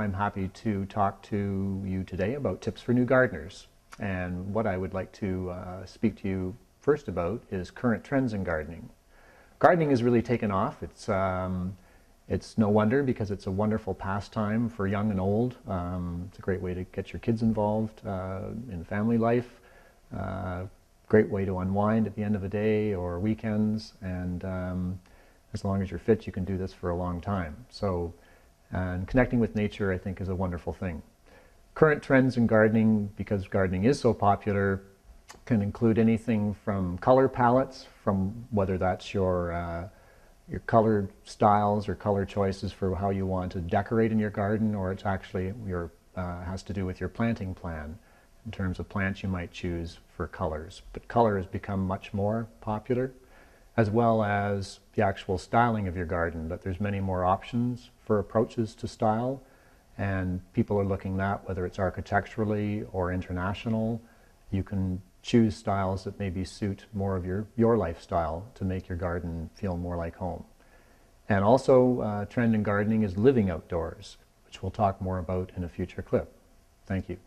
I'm happy to talk to you today about tips for new gardeners. And what I would like to speak to you first about is current trends in gardening. Gardening has really taken off. It's no wonder because it's a wonderful pastime for young and old. It's a great way to get your kids involved in family life. Great way to unwind at the end of the day or weekends. And as long as you're fit, you can do this for a long time. And connecting with nature, I think, is a wonderful thing. Current trends in gardening, because gardening is so popular, can include anything from color palettes, from whether that's your color styles or color choices for how you want to decorate in your garden, or it's actually has to do with your planting plan in terms of plants you might choose for colors. But color has become much more popular, as well as the actual styling of your garden, that there's many more options for approaches to style, and people are looking at whether it's architecturally or international. You can choose styles that maybe suit more of your lifestyle to make your garden feel more like home. And also, trend in gardening is living outdoors, which we'll talk more about in a future clip. Thank you.